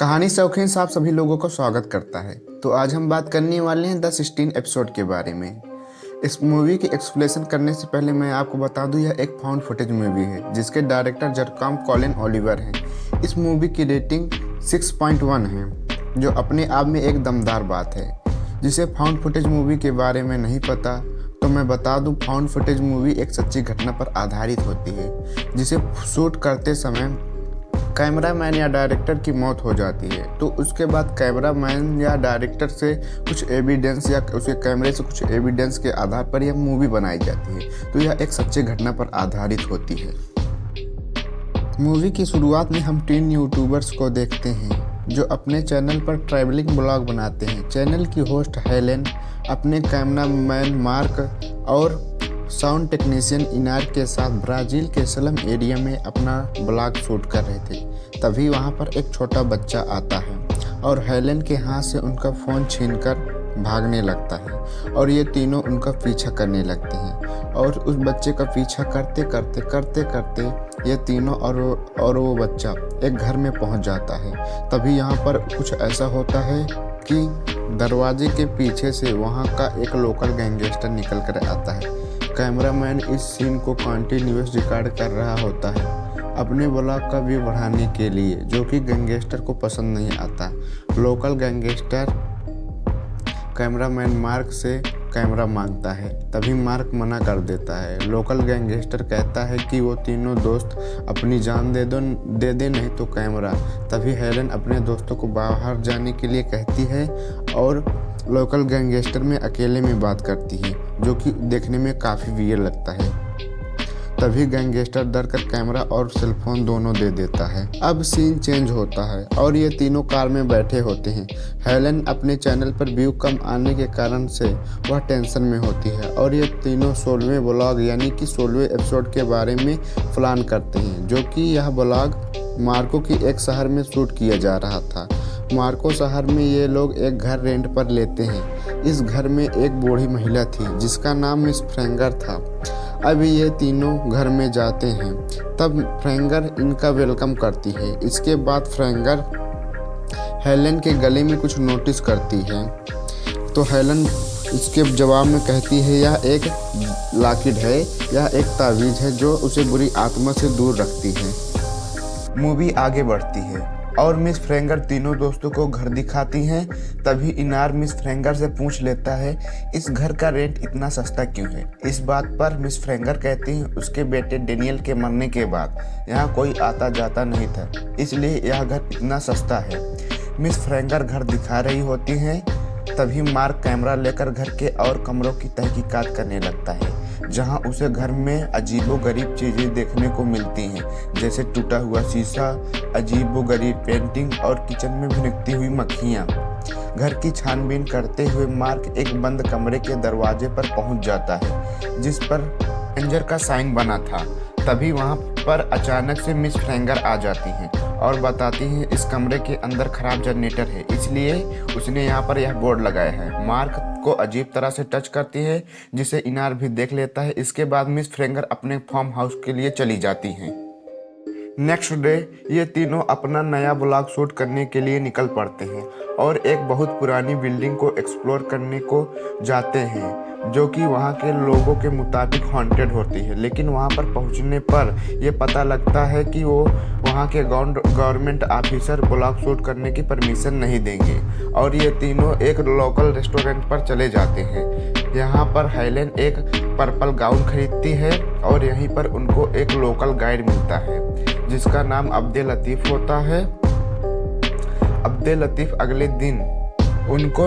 कहानी शौकीन साहब सभी लोगों का स्वागत करता है। तो आज हम बात करने वाले हैं द 16 एपिसोड के बारे में। इस मूवी की एक्सप्लेनेशन करने से पहले मैं आपको बता दूं, यह एक फाउंड फुटेज मूवी है जिसके डायरेक्टर जरकॉम कॉलिन ओलिवर हैं। इस मूवी की रेटिंग 6.1 है, जो अपने आप में एक दमदार बात है। जिसे फाउंड फुटेज मूवी के बारे में नहीं पता तो मैं बता दूं, फाउंड फुटेज मूवी एक सच्ची घटना पर आधारित होती है, जिसे शूट करते समय कैमरामैन या डायरेक्टर की मौत हो जाती है। तो उसके बाद कैमरामैन या डायरेक्टर से कुछ एविडेंस या उसके कैमरे से कुछ एविडेंस के आधार पर यह मूवी बनाई जाती है। तो यह एक सच्ची घटना पर आधारित होती है। मूवी की शुरुआत में हम 3 यूट्यूबर्स को देखते हैं जो अपने चैनल पर ट्रैवलिंग ब्लॉग बनाते हैं। चैनल की होस्ट हेलेन अपने कैमरामैन मार्क और साउंड टेक्नीशियन इनार के साथ ब्राज़ील के स्लम एरिया में अपना ब्लॉग शूट कर रहे थे। तभी वहां पर एक छोटा बच्चा आता है और हेलेन के हाथ से उनका फ़ोन छीनकर भागने लगता है और ये तीनों उनका पीछा करने लगते हैं। और उस बच्चे का पीछा करते करते ये तीनों और वो बच्चा एक घर में पहुंच जाता है। तभी यहाँ पर कुछ ऐसा होता है कि दरवाजे के पीछे से वहाँ का एक लोकल गैंगस्टर निकल कर आता है। कैमरामैन इस सीन को कंटिन्यूअस रिकॉर्ड कर रहा होता है अपने ब्लॉग का व्यू बढ़ाने के लिए, जो कि गैंगस्टर को पसंद नहीं आता। लोकल गैंगस्टर कैमरामैन मार्क से कैमरा मांगता है, तभी मार्क मना कर देता है। लोकल गैंगस्टर कहता है कि वो तीनों दोस्त अपनी जान दे दे नहीं तो कैमरा। तभी हेलेन अपने दोस्तों को बाहर जाने के लिए कहती है और लोकल गैंगस्टर में अकेले में बात करती है, जो कि देखने में काफ़ी वियर लगता है। तभी गैंगस्टर डर कर कैमरा और सेलफोन दोनों दे देता है। अब सीन चेंज होता है और ये तीनों कार में बैठे होते हैं। हेलेन अपने चैनल पर व्यू कम आने के कारण से वह टेंशन में होती है और ये तीनों 16वें ब्लॉग यानी कि 16वें एपिसोड के बारे में प्लान करते हैं, जो कि यह ब्लॉग मार्को की एक शहर में शूट किया जा रहा था। मार्को शहर में ये लोग एक घर रेंट पर लेते हैं। इस घर में एक बूढ़ी महिला थी जिसका नाम मिस फ्रेंगर था। अब ये तीनों घर में जाते हैं, तब फ्रेंगर इनका वेलकम करती है। इसके बाद फ्रेंगर हेलेन के गले में कुछ नोटिस करती है, तो हेलेन इसके जवाब में कहती है यह एक लॉकेट है, यह एक तावीज़ है जो उसे बुरी आत्मा से दूर रखती है। मूवी आगे बढ़ती है और मिस फ्रेंगर तीनों दोस्तों को घर दिखाती हैं। तभी इनार मिस फ्रेंगर से पूछ लेता है इस घर का रेंट इतना सस्ता क्यों है। इस बात पर मिस फ्रेंगर कहती हैं उसके बेटे डेनियल के मरने के बाद यहाँ कोई आता जाता नहीं था, इसलिए यह घर इतना सस्ता है। मिस फ्रेंगर घर दिखा रही होती हैं, तभी मार्क कैमरा लेकर घर के और कमरों की तहकीकात करने लगता है, जहां उसे घर में अजीबोगरीब चीज़ें देखने को मिलती हैं, जैसे टूटा हुआ शीशा, अजीबोगरीब पेंटिंग और किचन में भिनकती हुई मक्खियाँ। घर की छानबीन करते हुए मार्क एक बंद कमरे के दरवाजे पर पहुंच जाता है, जिस पर डेंजर का साइन बना था। तभी वहां पर अचानक से मिस फ्रेंगर आ जाती हैं और बताती हैं इस कमरे के अंदर खराब जनरेटर है, इसलिए उसने यहाँ पर यह बोर्ड लगाया है। मार्क को अजीब तरह से टच करती है, जिसे इनार भी देख लेता है। इसके बाद मिस फ्रेंगर अपने फार्म हाउस के लिए चली जाती हैं। नेक्स्ट डे ये तीनों अपना नया ब्लॉग शूट करने के लिए निकल पड़ते हैं और एक बहुत पुरानी बिल्डिंग को एक्सप्लोर करने को जाते हैं, जो कि वहाँ के लोगों के मुताबिक हॉन्टेड होती है। लेकिन वहाँ पर पहुँचने पर यह पता लगता है कि वो वहाँ के गवर्नमेंट ऑफिसर ब्लॉग शूट करने की परमिशन नहीं देंगे और ये तीनों एक लोकल रेस्टोरेंट पर चले जाते हैं। यहाँ पर हेलेन एक पर्पल गाउन खरीदती है और यहीं पर उनको एक लोकल गाइड मिलता है जिसका नाम अब्दुल लतीफ़ होता है। अब्दुल लतीफ़ अगले दिन उनको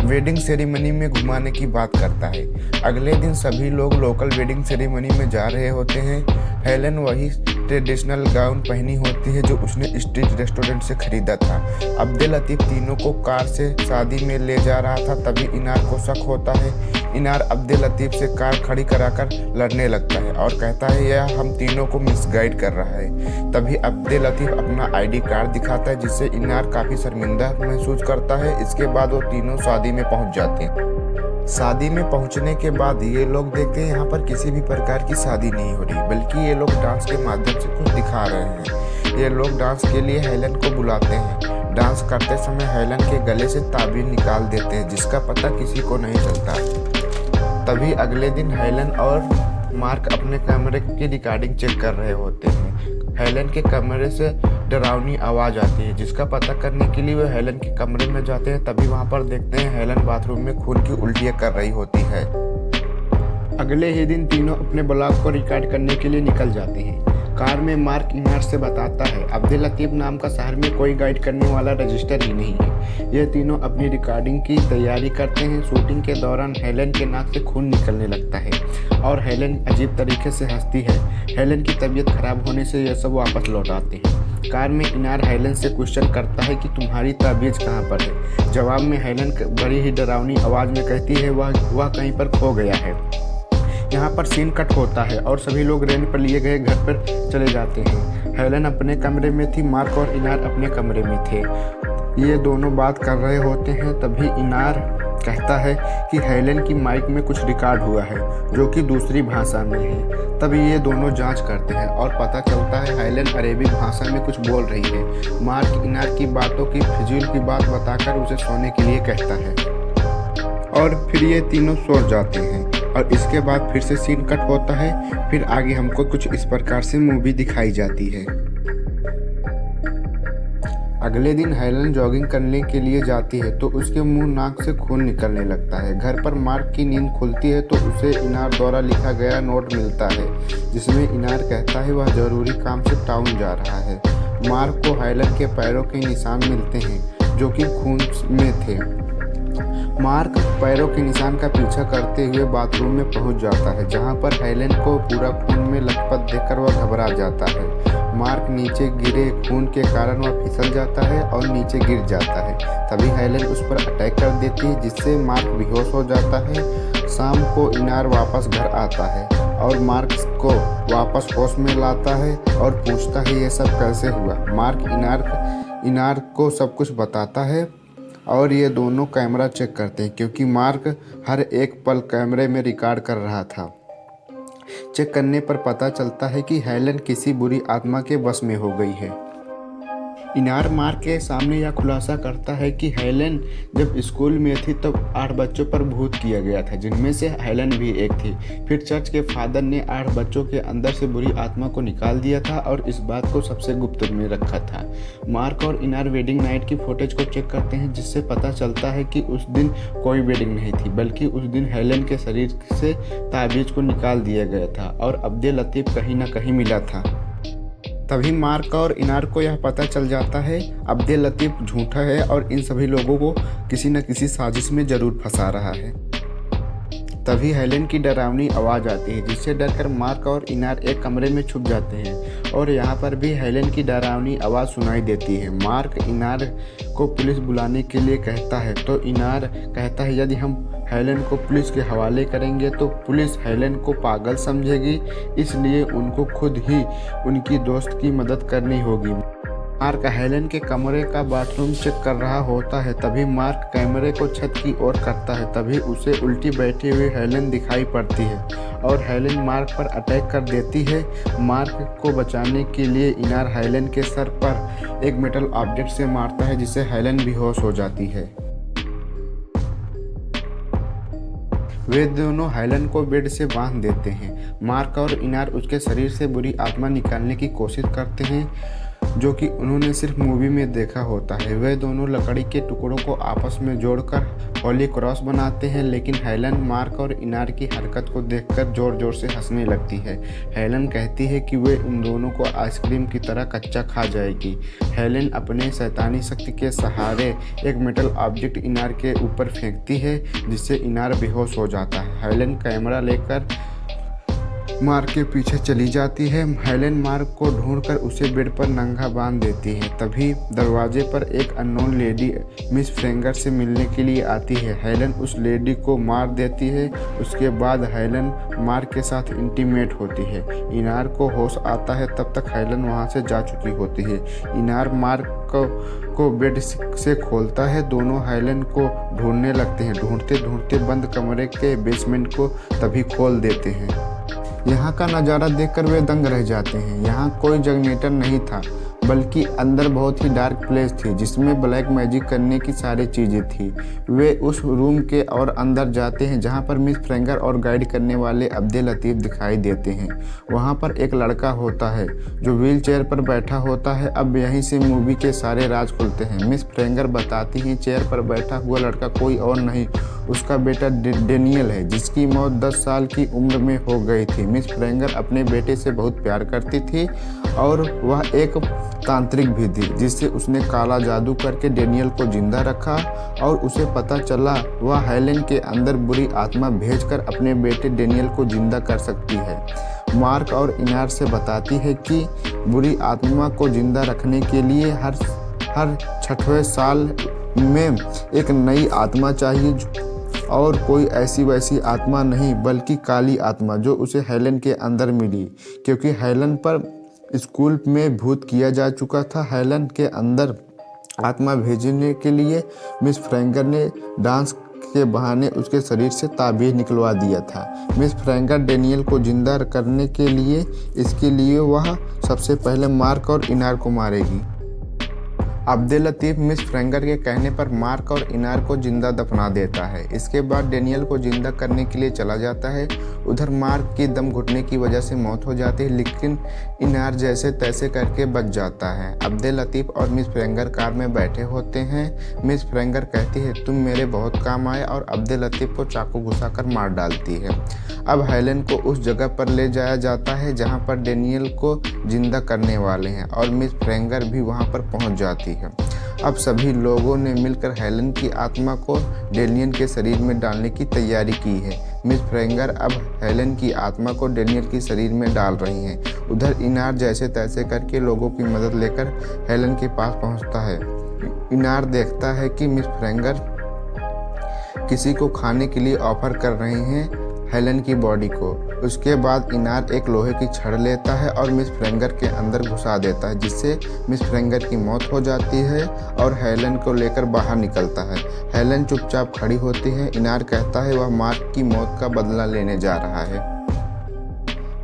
वेडिंग सेरेमनी में घुमाने की बात करता है। अगले दिन सभी लोग लोकल वेडिंग सेरेमनी में जा रहे होते हैं। हेलेन वही ट्रेडिशनल गाउन पहनी होती है जो उसने स्ट्रीट रेस्टोरेंट से खरीदा था। अब्दुल लतीफ़ तीनों को कार से शादी में ले जा रहा था। तभी इनार को शक होता है। इनार अब्दुल लतीफ़ से कार खड़ी कराकर लड़ने लगता है और कहता है यह हम तीनों को मिसगाइड कर रहा है। तभी अब्दुल लतीफ़ अपना आईडी कार्ड दिखाता है, जिससे इनार काफ़ी शर्मिंदा महसूस करता है। इसके बाद वो तीनों शादी में पहुंच जाते हैं। शादी में पहुंचने के बाद ये लोग देखते हैं यहाँ पर किसी भी प्रकार की शादी नहीं हो रही, बल्कि ये लोग डांस के माध्यम से कुछ दिखा रहे हैं। ये लोग डांस के लिए हेलेन को बुलाते हैं। डांस करते समय हेलन के गले से ताबीज निकाल देते हैं जिसका पता किसी को नहीं चलता। तभी अगले दिन हेलन और मार्क अपने कमरे की रिकॉर्डिंग चेक कर रहे होते हैं। हेलन के कमरे से डरावनी आवाज़ आती है जिसका पता करने के लिए वे हेलन के कमरे में जाते हैं। तभी वहां पर देखते हैं हेलन बाथरूम में खून की उल्टियाँ कर रही होती है। अगले ही दिन तीनों अपने ब्लॉग को रिकॉर्ड करने के लिए निकल जाते हैं। कार में मार्क इनार से बताता है अब्दुल लतीफ नाम का शहर में कोई गाइड करने वाला रजिस्टर ही नहीं है। ये तीनों अपनी रिकॉर्डिंग की तैयारी करते हैं। शूटिंग के दौरान हेलन के नाक से खून निकलने लगता है और हेलन अजीब तरीके से हंसती है। हेलन की तबीयत खराब होने से ये सब वापस लौट आते हैं। कार में इनार हेलन से क्वेश्चन करता है कि तुम्हारी ताबीज़ कहाँ पर है। जवाब में हेलन बड़ी ही डरावनी आवाज़ में कहती है वह कहीं पर खो गया है। यहाँ पर सीन कट होता है और सभी लोग रेंट पर लिए गए घर पर चले जाते हैं। हेलन अपने कमरे में थी, मार्क और इनार अपने कमरे में थे। ये दोनों बात कर रहे होते हैं। तभी इनार कहता है कि हेलन की माइक में कुछ रिकॉर्ड हुआ है जो कि दूसरी भाषा में है। तभी ये दोनों जांच करते हैं और पता चलता है हेलन अरेबिक भाषा में कुछ बोल रही है। मार्क इनार की बातों की फिजूल की बात बताकर उसे सोने के लिए कहता है और फिर ये तीनों सो जाते हैं। और इसके बाद फिर से सीन कट होता है। फिर आगे हमको कुछ इस प्रकार से मूवी दिखाई जाती है। अगले दिन हेलन जॉगिंग करने के लिए जाती है तो उसके मुंह नाक से खून निकलने लगता है। घर पर मार्क की नींद खुलती है तो उसे इनार द्वारा लिखा गया नोट मिलता है जिसमें इनार कहता है वह जरूरी काम से टाउन जा रहा है। मार्क को हेलन के पैरों के निशान मिलते हैं जो कि खून में थे। मार्क पैरों के निशान का पीछा करते हुए बाथरूम में पहुंच जाता है जहां पर हेलन को पूरा खून में लथपथ देखकर वह घबरा जाता है। मार्क नीचे गिरे खून के कारण वह फिसल जाता है और नीचे गिर जाता है। तभी हेलन उस पर अटैक कर देती है जिससे मार्क बेहोश हो जाता है। शाम को इनार वापस घर आता है और मार्क को वापस होश में लाता है और पूछता है ये सब कैसे हुआ। मार्क इनार को सब कुछ बताता है और ये दोनों कैमरा चेक करते हैं क्योंकि मार्क हर एक पल कैमरे में रिकॉर्ड कर रहा था। चेक करने पर पता चलता है कि हेलन किसी बुरी आत्मा के वश में हो गई है। इनार मार्क के सामने यह खुलासा करता है कि हेलन जब स्कूल में थी तब 8 बच्चों पर भूत किया गया था जिनमें से हेलन भी एक थी। फिर चर्च के फादर ने 8 बच्चों के अंदर से बुरी आत्मा को निकाल दिया था और इस बात को सबसे गुप्त में रखा था। मार्क और इनार वेडिंग नाइट की फुटेज को चेक करते हैं जिससे पता चलता है कि उस दिन कोई वेडिंग नहीं थी बल्कि उस दिन हेलन के शरीर से ताबीज को निकाल दिया गया था और अब्दुल लतीफ कहीं ना कहीं मिला था। तभी मार्क और इनार को यह पता चल जाता है अब्दुल लतीफ झूठा है और इन सभी लोगों को किसी न किसी साजिश में जरूर फंसा रहा है। तभी हेलन की डरावनी आवाज़ आती है जिससे डरकर मार्क और इनार एक कमरे में छुप जाते हैं और यहाँ पर भी हेलन की डरावनी आवाज़ सुनाई देती है। मार्क इनार को पुलिस बुलाने के लिए कहता है तो इनार कहता है यदि हम हेलन को पुलिस के हवाले करेंगे तो पुलिस हेलन को पागल समझेगी, इसलिए उनको खुद ही उनकी दोस्त की मदद करनी होगी। मार्क हेलन के कमरे का बाथरूम चेक कर रहा होता है। तभी मार्क कैमरे को छत की ओर करता है। तभी उसे उल्टी बैठी हुई हेलन दिखाई पड़ती है और हेलन मार्क पर अटैक कर देती है। मार्क को बचाने के लिए इनार हेलन के सर पर एक मेटल ऑब्जेक्ट से मारता है जिससे हेलन बेहोश हो जाती है। वे दोनों हेलन को बेड से बांध देते हैं। मार्क और इनार उसके शरीर से बुरी आत्मा निकालने की कोशिश करते हैं जो कि उन्होंने सिर्फ मूवी में देखा होता है। वे दोनों लकड़ी के टुकड़ों को आपस में जोड़कर होली क्रॉस बनाते हैं लेकिन हेलन मार्क और इनार की हरकत को देखकर जोर जोर से हंसने लगती है। हेलन कहती है कि वे उन दोनों को आइसक्रीम की तरह कच्चा खा जाएगी। हेलन अपने शैतानी शक्ति के सहारे एक मेटल ऑब्जेक्ट इनार के ऊपर फेंकती है जिससे इनार बेहोश हो जाता है। हेलन कैमरा लेकर मार्क के पीछे चली जाती है। हेलन मार्क को ढूंढकर उसे बेड पर नंगा बांध देती है। तभी दरवाजे पर एक अननोन लेडी मिस फ्रेंगर से मिलने के लिए आती है। हेलन उस लेडी को मार देती है। उसके बाद हेलन मार्क के साथ इंटीमेट होती है। इनार को होश आता है तब तक हेलन वहां से जा चुकी होती है। इनार मार्क को बेड से खोलता है। दोनों हेलन को ढूंढने लगते हैं। ढूंढते ढूंढते बंद कमरे के बेसमेंट को तभी खोल देते हैं। यहाँ का नज़ारा देखकर वे दंग रह जाते हैं। यहाँ कोई जनरेटर नहीं था। बल्कि अंदर बहुत ही डार्क प्लेस थी जिसमें ब्लैक मैजिक करने की सारी चीज़ें थी। वे उस रूम के और अंदर जाते हैं जहां पर मिस फ्रेंगर और गाइड करने वाले अब्दुल लतीफ़ दिखाई देते हैं। वहां पर एक लड़का होता है जो व्हील चेयर पर बैठा होता है। अब यहीं से मूवी के सारे राज खुलते हैं। मिस फ्रेंगर बताती हैं चेयर पर बैठा हुआ लड़का कोई और नहीं, उसका बेटा डेनियल है जिसकी मौत 10 साल की उम्र में हो गई थी। मिस फ्रेंगर अपने बेटे से बहुत प्यार करती थी और वह एक तांत्रिक भी थी जिससे उसने काला जादू करके डेनियल को जिंदा रखा और उसे पता चला वह हेलेन के अंदर बुरी आत्मा भेजकर अपने बेटे डेनियल को जिंदा कर सकती है। मार्क और इनार से बताती है कि बुरी आत्मा को जिंदा रखने के लिए हर 6वें साल में एक नई आत्मा चाहिए और कोई ऐसी वैसी आत्मा नहीं बल्कि काली आत्मा जो उसे हेलेन के अंदर मिली, क्योंकि हेलेन पर स्कूल में भूत किया जा चुका था। हेलेन के अंदर आत्मा भेजने के लिए मिस फ्रेंगर ने डांस के बहाने उसके शरीर से ताबीज निकलवा दिया था। मिस फ्रेंगर डेनियल को जिंदा करने के लिए इसके लिए वह सबसे पहले मार्क और इनार को मारेगी। अब्दुल लतीफ़ मिस फ्रेंगर के कहने पर मार्क और इनार को जिंदा दफना देता है। इसके बाद डेनियल को जिंदा करने के लिए चला जाता है। उधर मार्क की दम घुटने की वजह से मौत हो जाती है, लेकिन इनार जैसे तैसे करके बच जाता है। अब्दुल लतीफ़ और मिस फ्रेंगर कार में बैठे होते हैं। मिस फ्रेंगर कहती है तुम मेरे बहुत काम आए और अब्दुल लतीफ़ को चाकू घुसाकर मार डालती है। अब हेलेन को उस जगह पर ले जाया जाता है जहाँ पर डेनियल को जिंदा करने वाले हैं और मिस फ्रेंगर भी वहाँ पर पहुँच जाती है। अब सभी लोगों ने मिलकर हेलेन की आत्मा को डेनियल के शरीर में डालने की तैयारी की है। मिस फ्रेंगर अब हेलेन की आत्मा को डेनियल के शरीर में डाल रही हैं। उधर इनार जैसे तैसे करके लोगों की मदद लेकर हेलेन के पास पहुंचता है। इनार देखता है कि मिस फ्रेंगर किसी को खाने के लिए ऑफर कर रही हैं हेलेन की बॉडी को। उसके बाद इनार एक लोहे की छड़ लेता है और मिस फ्रेंगर के अंदर घुसा देता है, जिससे मिस फ्रेंगर की मौत हो जाती है और हेलेन को लेकर बाहर निकलता है। हेलेन चुपचाप खड़ी होती है। इनार कहता है वह मार्क की मौत का बदला लेने जा रहा है।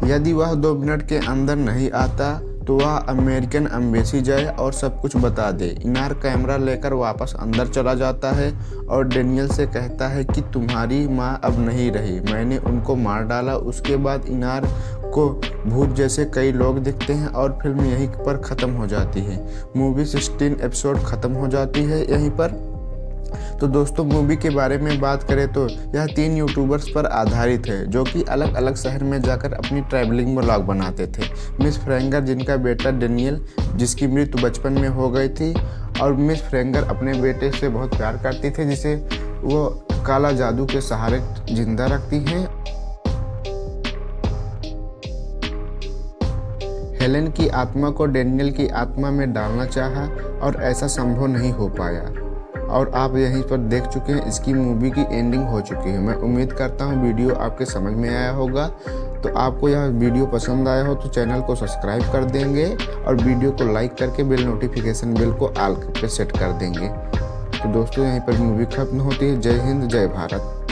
यदि वह 2 मिनट के अंदर नहीं आता तो वह अमेरिकन एम्बेसी जाए और सब कुछ बता दे। इनार कैमरा लेकर वापस अंदर चला जाता है और डेनियल से कहता है कि तुम्हारी माँ अब नहीं रही, मैंने उनको मार डाला। उसके बाद इनार को भूत जैसे कई लोग दिखते हैं और फिल्म यहीं पर ख़त्म हो जाती है। मूवी 16 एपिसोड ख़त्म हो जाती है यहीं पर। तो दोस्तों मूवी के बारे में बात करें तो यह 3 यूट्यूबर्स पर आधारित है जो कि अलग अलग शहर में जाकर अपनी ट्रैवलिंग व्लॉग बनाते थे। मिस फ्रेंगर जिनका बेटा डेनियल जिसकी मृत्यु बचपन में हो गई थी और मिस फ्रेंगर अपने बेटे से बहुत प्यार करती थी जिसे वो काला जादू के सहारे जिंदा रखती हैं। हेलेन की आत्मा को डेनियल की आत्मा में डालना चाहा और ऐसा संभव नहीं हो पाया और आप यहीं पर देख चुके हैं इसकी मूवी की एंडिंग हो चुकी है। मैं उम्मीद करता हूँ वीडियो आपके समझ में आया होगा। तो आपको यह वीडियो पसंद आया हो तो चैनल को सब्सक्राइब कर देंगे और वीडियो को लाइक करके बेल नोटिफिकेशन बेल को ऑल पे सेट कर देंगे। तो दोस्तों यहीं पर मूवी खत्म होती है। जय हिंद, जय भारत।